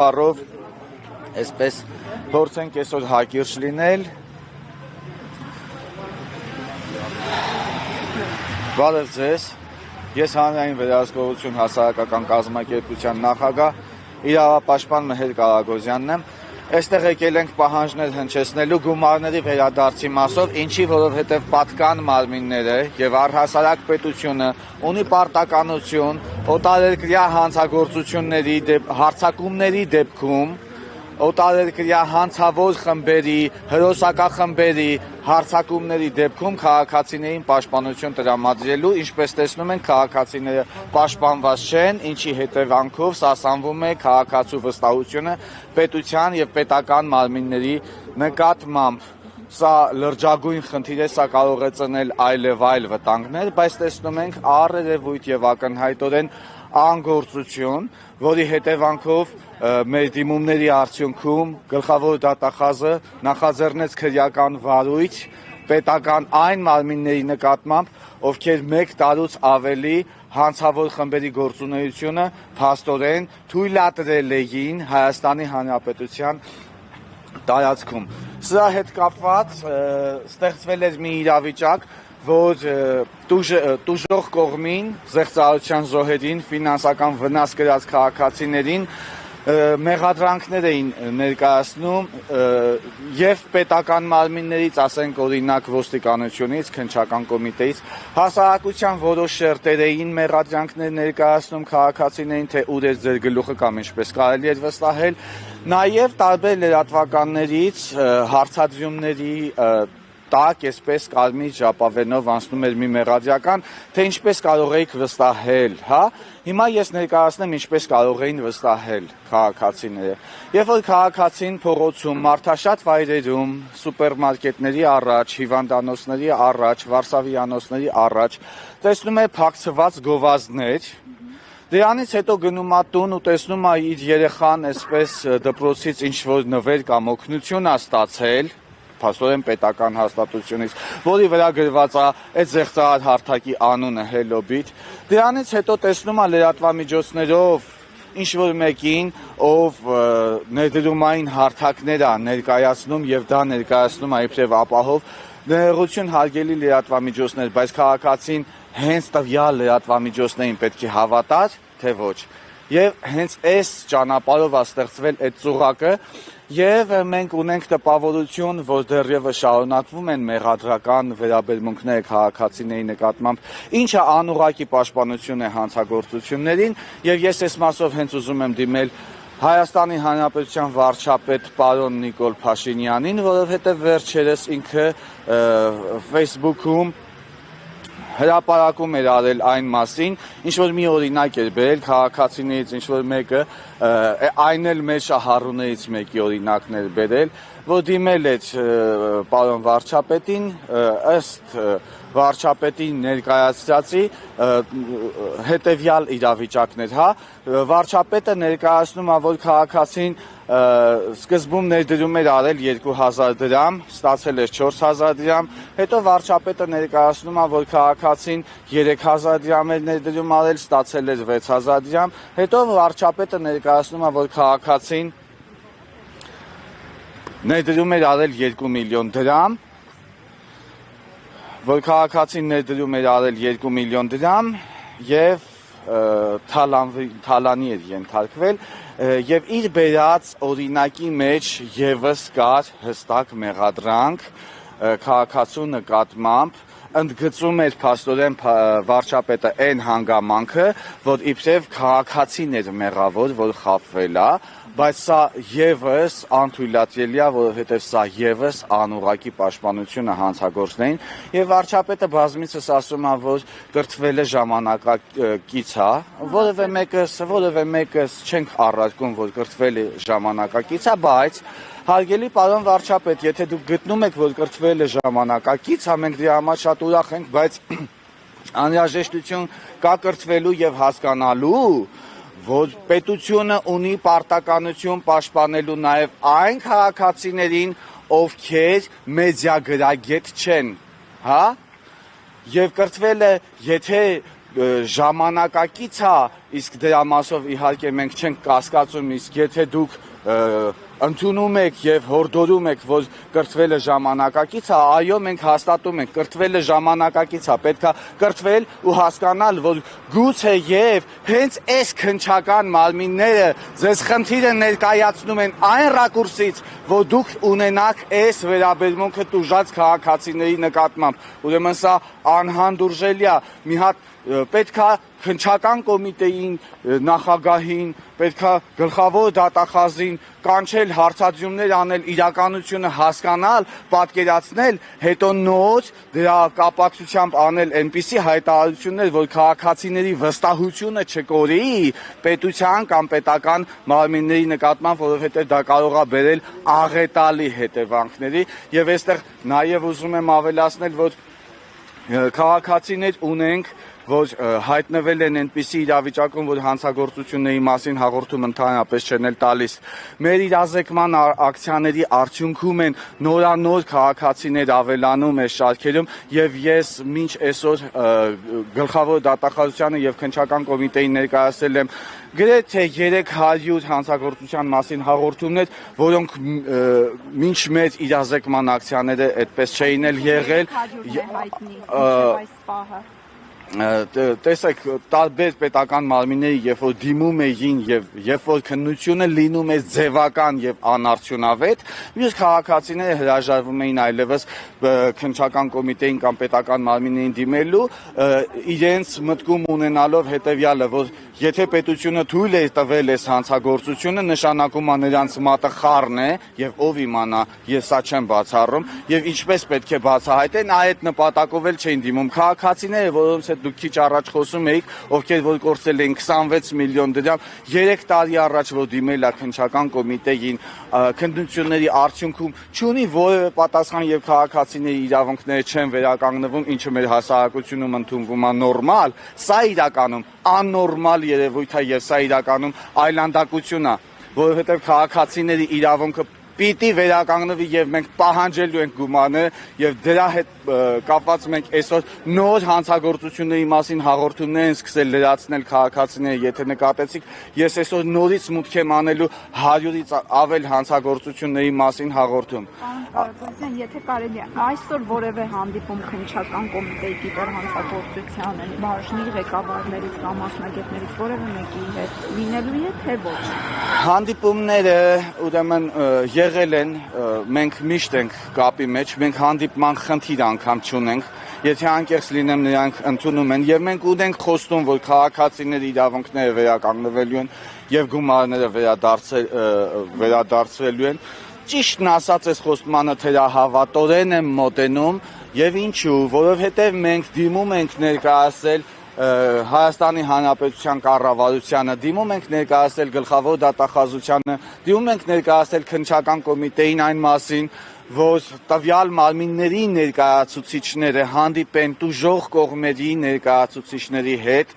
Բարով, այսպես փորձենք այսօր հակիրճ լինել։ Բարև ձեզ, ես հանրային վերահսկողություն հասարակական կազմակերպության նախագահ իրավապաշտպան Մհեր Կարագոզյանն եմ։ Այստեղ եկել ենք պահանջներ հնչեցնելու գումարների վերադարձի մասով, ինչի որովհետև պատկան մարմինները եւ առհասարակ պետությունը ունի պարտականություն օտարերկրյա հանցագործությունների հարձակումների դեպքում օտարերկրյա հանցավոր խմբերի, հրոսակախմբերի հարձակումների դեպքում քաղաքացիներին պաշտպանություն տրամադրելու, ինչպես տեսնում ենք, քաղաքացիները պաշտպանված չեն, ինչի հետևանքով սասանվում է քաղաքացու վստահությունը պետության եւ պետական մարմինների նկատմամբ։ Սա լրջագույն խնդիր է, սա կարող է ծնել այլև այլ վտանգներ, բայց տեսնում ենք առերևույթ եւ ակնհայտորեն անգործություն, որի հետևանքով մեր դիմումների արդյունքում գլխավոր դատախազը նախաձեռնեց քրեական վարույթ պետական այն մարմինների նկատմամբ, ովքեր 1 տարուց ավելի հանցավոր խմբերի գործունեությունը փաստորեն թույլատրել էին Հայաստանի Հանրապետության տարածքում։ Սրա հետ կապված ստեղծվել էր մի իրավիճակ, որ տուժող կողմին, զեղծարարության զոհերին, ֆինանսական վնաս կրած քաղաքացիներին մեղադրանքներ էին ներկայացնում եւ պետական մարմիններից, ասենք օրինակ ոստիկանությունից, քննչական կոմիտեից, հասարակության որոշ շերտեր էին մեղադրանքներ ներկայացնում քաղաքացիներին, թե ուր է ձեր գլուխը կամ ինչպես կարելի է վստահել, նաեւ տարբեր լրատվականներից հարցադրումների տակ, այսպես կարմիր ժապավենով անցնում էր մի մեղադրական, թե ինչպես կարող էիք վստահել, հա? Հիմա ես ներկայացնեմ ինչպես կարող էին վստահել քաղաքացիները։ Երբ որ քաղաքացին փողոցում, մարդաշատ վայրերում, սուպերմարկետների առաջ, հիվանդանոցների առաջ, վարսավիանոցների առաջ տեսնում է փակցված գովազդներ, դրանից հետո գնում է տուն ու տեսնում է իր երեխան այսպես դպրոցից ինչ-որ նվեր կամ օգնություն է ստացել, փաստորեն պետական հաստատությունից, որի վրա գրված է այդ զեղծարար հարթակի անունը Hello-Bit, դրանից հետո տեսնում է լրատվամիջոցներով ինչ-որ մեկին, ով ներդրումային հարթակներ է ներկայացնում եւ դա ներկայացնում է իբրև ապահով ներողություն հարգելի լրատվամիջոցներ, բայց քաղաքացին հենց տվյալ լրատվամիջոցներին պետք է հավատար, թե ոչ։ Եվ հենց այս ճանապարհով է ստեղծվել այդ ծուղակը, եւ մենք ունենք տպավորություն, որ դեռևս շարունակվում են մեղադրական վերաբերմունքները քաղաքացիների նկատմամբ, ինչը անուղղակի պաշտպանություն է հանցագործություններին, եւ ես այս մասով հենց ուզում եմ դիմել Հայաստանի Հանրապետության վարչապետ պարոն Նիկոլ Փաշինյանին, որովհետեւ վերջերս ինքը Facebook-ում հրապարակում էր արել այն մասին, ինչ-որ մի օրինակ էր բերել քաղաքացիներից, ինչ-որ մեկը, այն էլ մեր շահառուներից մեկի օրինակն էր բերել, որ դիմել էր պարոն վարչապետին, ըստ վարչապետի ներկայացրածի հետևյալ իրավիճակներ, հա, վարչապետը ներկայացնում է, որ քաղաքացին սկզբում ներդրում էր արել 2000 դրամ, ստացել էր 4000 դրամ, հետո վարչապետը ներկայացնում է, որ քաղաքացին 3000 դրամ էր ներդրում արել, ստացել էր 6000 դրամ, հետո վարչապետը ներկայացնում է, որ քաղաքացին ներդրում էր արել 2 միլիոն դրամ, որ քաղաքացին ներդրում էր արել 2 միլիոն դրամ եւ թալանի էր ենթարկվել եւ իր բերած օրինակի մեջ եւս կար հստակ մեղադրանք քաղաքացու նկատմամբ, ընդգծում էր փաստորեն վարչապետը այն հանգամանքը, որ իբրև քաղաքացին էր մեղավոր, որ խաբվել է, բայց սա եւս անթույլատրելի է, որովհետեւ սա եւս անուղղակի պաշտպանություն է հանցագործներին, եւ վարչապետը բազմիցս ասում է, որ կրթվել է ժամանակակից է, որևէ մեկս չենք առարկում, որ կրթվել է ժամանակակից է, բայց հարգելի պարոն վարչապետ, եթե դուք գտնում եք, որ կրթվել է ժամանակակից, մենք դրա համար շատ ուրախ ենք, բայց անհրաժեշտություն կա կրթվելու եւ հասկանալու, որ պետությունը ունի պարտականություն պաշտպանելու նաեւ այն քաղաքացիներին, ովքեր մեդիագրագետ չեն, հա? Եվ կրթվել է, եթե ժամանակակից է իսկ դրա մասով իհարկե մենք չենք կասկածում, իսկ եթե դուք ընդունում եք եւ հորդորում եք, որ կրթվելը ժամանակակից է, այո, մենք հաստատում ենք, կրթվելը ժամանակակից է, պետքա կրթվել ու հասկանալ, որ գուցե եւ հենց այս քնչական մարմինները ձեզ խնդիրը ներկայացնում են այն ռակուրսից, որ դուք ունենաք այս վերաբերմունքը տուժած քաղաքացիների նկատմամբ։ Ուրեմն սա անհանդուրժելի է, մի հատ պետքա քնչական կոմիտեին, նախագահին, պետքա գլխավոր դատախազին կանչել, հարցադրումներ անել, իրականությունը հասկանալ, պատկերացնել, հետո նոր դրա կապակցությամբ անել այնպիսի հայտարարություններ, որ քաղաքացիների վստահությունը չկորի պետության կամ պետական մարմինների նկատմամբ, որովհետև դա կարող է բերել աղետալի հետևանքների, եւ այստեղ նաեւ ուզում եմ ավելացնել, որ քաղաքացիներ ունենք, որ հայտնվել են այնպիսի իրավիճակում, որ հանցագործությունների մասին հաղորդում ընդհանրապես չեն էլ տալիս։ Մեր իրազեկման ակցիաների արդյունքում են նորանոր քաղաքացիներ ավելանում այս շարքերում, եւ ես մինչ այսօր գլխավոր դատախազությանը եւ քնչական կոմիտեին ներկայացրել եմ գրեթե 300 հանցագործության մասին հաղորդումներ, որոնք մինչ մեր իրազեկման ակցիաները այդպես չէին էլ եղել։ Տեսեք, տարբեր պետական մարմինների, երբ որ դիմում էին եւ երբ որ քննությունը լինում է ձևական եւ անարդյունավետ, մյուս քաղաքացիները հրաժարվում էին այլևս քննչական կոմիտեին կամ պետական մարմիններին դիմելու, իրենց մտքում ունենալով հետեւյալը, որ եթե պետությունը թույլ է տվել այս հանցագործությունը, նշանակում է նրանց մատը խառն է եւ ով իմանա, ես սա չեմ բացառում, եւ ինչպես պետք է բացահայտեն, այդ նպատակով էլ չէին դիմում քաղաքացիները, որոնց հետ դուք քիչ առաջ խոսում էիք, ովքեր որ կորցրել են 26 միլիոն դրամ, 3 տարի առաջ որ դիմել է քննչական կոմիտեին, քննությունների արդյունքում չունի որևէ պատասխան եւ քաղաքացիների իրավունքները չեն վերականգնվում, ինչը մեր հասարակությունում ընդունվում է նորմալ, սա իրականում աննորմալ երևույթ է եւ սա իրականում այլանդակություն է, որովհետեւ քաղաքացիների իրավունքը պիտի վերականգնվի եւ մենք պահանջելու ենք գումարները եւ դրա հետ կապված մենք այսօր նոր հանցագործությունների մասին հաղորդումներ են սկսել լրացնել քաղաքացիները, եթե նկատեցիք, ես այսօր նորից մուտք եմ անելու 100-ից ավել հանցագործությունների մասին հաղորդում։ Պարոն, եթե կարելի է, այսօր որևէ հանդիպում քննչական կոմիտեի կիբերհանցագործության բաժնի ղեկավարներից կամ մասնագետներից որևէ մեկի հետ լինելու է, թե ոչ։ Հանդիպումները ուրեմն եղել են, մենք միշտ ենք կապի մեջ, մենք հանդիպման խնդիր անգամ չունենք, եթե անկեղծ լինեմ նրանք ընդունում են եւ մենք ունենք խոստում, որ քաղաքացիների իրավունքները վերականգնվելու են եւ գումարները վերադարձվելու են։ Ճիշտն ասած, այս խոստմանը թերահավատորեն եմ մոտենում եւ ինչու, որովհետեւ մենք դիմում ենք ներկայացել Հայաստանի Հանրապետության կառավարությանը, դիմում ենք ներկայացել գլխավոր դատախազությանը, դիմում ենք ներկայացել քննչական կոմիտեին այն մասին, որ տվյալ մարմինների ներկայացուցիչները հանդիպեն տուժող կողմերի ներկայացուցիչների հետ,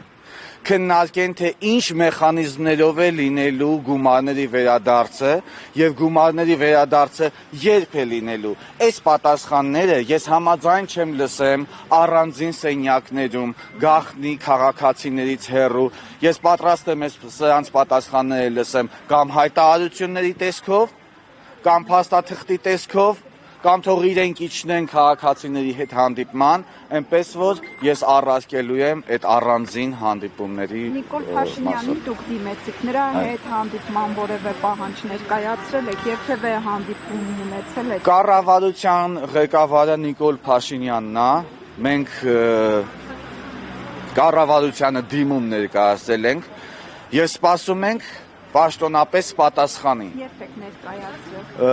քննարկեն, թե ինչ մեխանիզմներով է լինելու գումարների վերադարձը եւ գումարների վերադարձը երբ է լինելու։ Այս պատասխանները ես համաձայն չեմ լսեմ առանձին սենյակներում գաղտնի քաղաքացիներից հեռու։ Ես պատրաստ եմ սրանց պատասխանները լսեմ կամ հայտարարությունների տեսքով, կամ փաստաթղթի տեսքով, կամ թող իրենք իջնեն քաղաքացիների հետ հանդիպման, այնպես որ ես առարկելու եմ այդ առանձին հանդիպումների Նիկոլ Փաշինյանին դուք դիմեցիք, նրա հետ հանդիպման որևէ պահանջ ներկայացրել եք, երբևէ հանդիպում ունեցել եք։ Կառավարության ղեկավարը Նիկոլ Փաշինյանն է, մենք կառավարությանը դիմում ներկայացրել ենք, ես սպասում ենք պաշտոնապես պատասխանի։ Երբ եք ներկայացրել։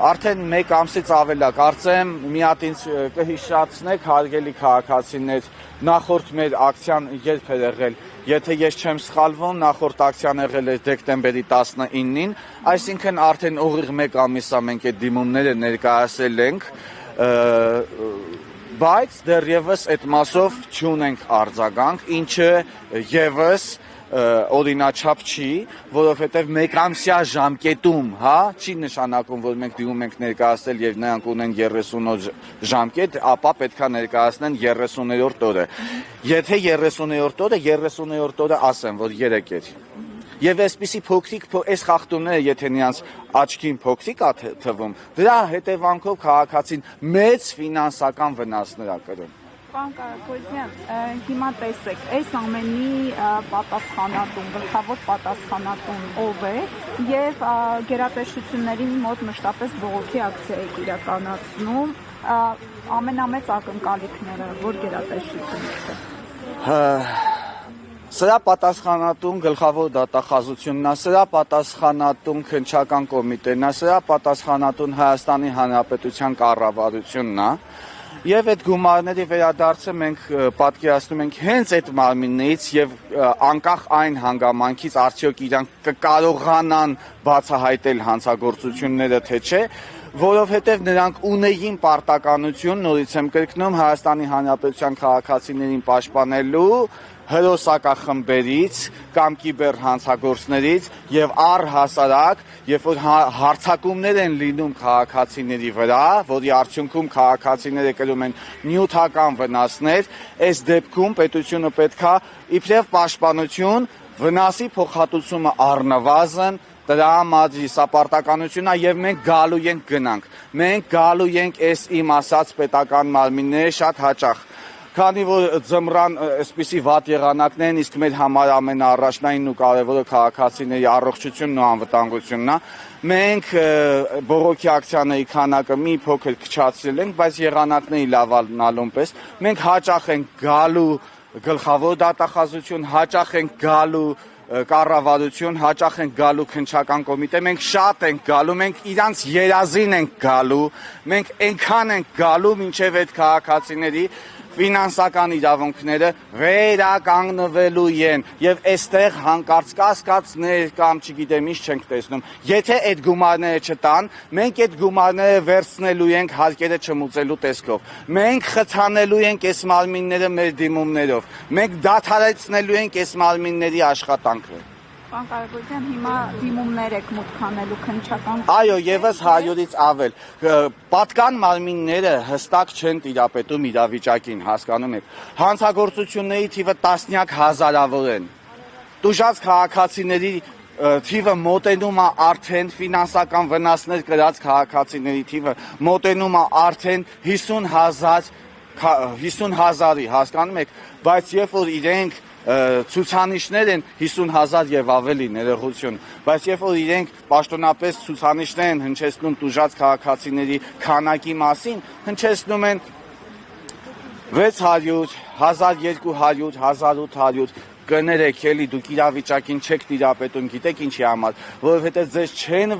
Արդեն 1 ամսից ավել է, կարծեմ մի հատ ինձ կհիշացնեք, հարգելի քաղաքացիներ, նախորդ մեր ակցիան երբ է եղել, եթե ես չեմ սխալվում, նախորդ ակցիան եղել է դեկտեմբերի 19-ին, այսինքն արդեն ուղիղ 1 ամիս է մենք այդ դիմումները ներկայացել ենք, բայց դեռևս այդ մասով չունենք արձագանք, ինչը եւս օրինաչափ չի, որովհետև մեկամսյա ժամկետում, հա, չի նշանակում, որ մենք դիմում ենք ներկայացնել եւ նրանք ունեն 30 օր ժամկետ, ապա պետքա ներկայացնեն 30-րդ օրը։ Եթե 30-րդ օրը, 30-րդ օրը ասեմ, որ 3 էր։ Եվ այսպիսի փոքրիկ այս խախտումները, եթե նրանց աչքին փոքրիկ է թվում, դրա հետևանքով քաղաքացին մեծ ֆինանսական վնասներ է կրում։ Պարոն Կարագոյանի, հիմա տեսեք, այս ամենի պատասխանատուն, գլխավոր պատասխանատուն ով է եւ գերատեսչությունների մոտ մշտապես բողոքի ակցիա եք իրականացնում, ամենամեծ ակնկալիքները որ գերատեսչությունից է։ Սրա պատասխանատուն գլխավոր դատախազությունն է, սրա պատասխանատուն քննչական կոմիտեն է, սրա պատասխանատուն Հայաստանի Հանրապետության կառավարությունն է։ Եվ այդ գումարների վերադարձը մենք պատկերացնում ենք հենց այդ մարմիններից եւ անկախ այն հանգամանքից արդյոք իրանք կկարողանան բացահայտել հանցագործությունները թե չէ, որովհետեւ նրանք ունեին պարտականություն, նորից եմ կրկնում, Հայաստանի Հանրապետության քաղաքացիներին պաշտպանելու հրոսակախմբերից կամ կիբեր հանցագործներից եւ առհասարակ, երբ որ հարձակումներ են լինում քաղաքացիների վրա, որի արդյունքում քաղաքացիները կրում են նյութական վնասներ, այս դեպքում պետությունը պետքա իբրև պաշտպանություն վնասի փոխհատուցումը առնվազն տրամադրի, սա պարտականություն է եւ մենք գալու ենք գնանք։ Մենք գալու ենք այս իմ ասած պետական մարմինները շատ հաճախ։ Քանի որ ձմռան այսպիսի վատ եղանակներն իսկ մեր համար ամենաառաջնայինն ու կարևորը քաղաքացիների առողջությունն ու անվտանգությունն է, մենք բողոքի ակցիաների քանակը մի փոքր քչացրել ենք, բայց եղանակների լավանալուն պես մենք հաճախ ենք գալու գլխավոր դատախազություն, հաճախ ենք գալու կառավարություն, հաճախ ենք գալու քննչական կոմիտե, մենք շատ ենք գալու, մենք իրանց երազին ենք գալու, մենք այնքան ենք գալու, մինչև այդ քաղաքացիների ֆինանսական իրավունքները վերականգնվելու են եւ այստեղ հանկարծ կասկածներ կամ չգիտեմ ինչ չենք տեսնում։ Եթե այդ գումարները չտան, մենք այդ գումարները վերցնելու ենք հարկերը չմուծելու տեսքով։ Մենք խցանելու ենք այս մարմինները մեր դիմումներով։ Մենք դադարեցնելու ենք այս մարմինների աշխատանքը։ Պարոն Կարագոյանի, հիմա դիմումներ եք մուտք անելու քննչական։ Այո, եւս 100-ից ավել։ Պատկան մարմինները հստակ չեն տիրապետում իրավիճակին, հասկանում եք։ Հանցագործությունների թիվը տասնյակ հազարավոր են։ Տուժած քաղաքացիների թիվը մոտենում է արդեն ֆինանսական վնասներ կրած քաղաքացիների թիվը մոտենում է արդեն 50,000-ի, հասկանում եք, բայց երբ որ իրենք ցուցանիշներ են 50,000 եւ ավելի ներողություն, բայց երբ որ իրենք պաշտոնապես ցուցանիշներ են հնչեցնում տուժած քաղաքացիների քանակի մասին, հնչեցնում են 600, 1200, 1800 կներեք էլի դուք իրավիճակին չեք տիրապետում, գիտեք ինչի համար, որովհետեւ ձեզ չեն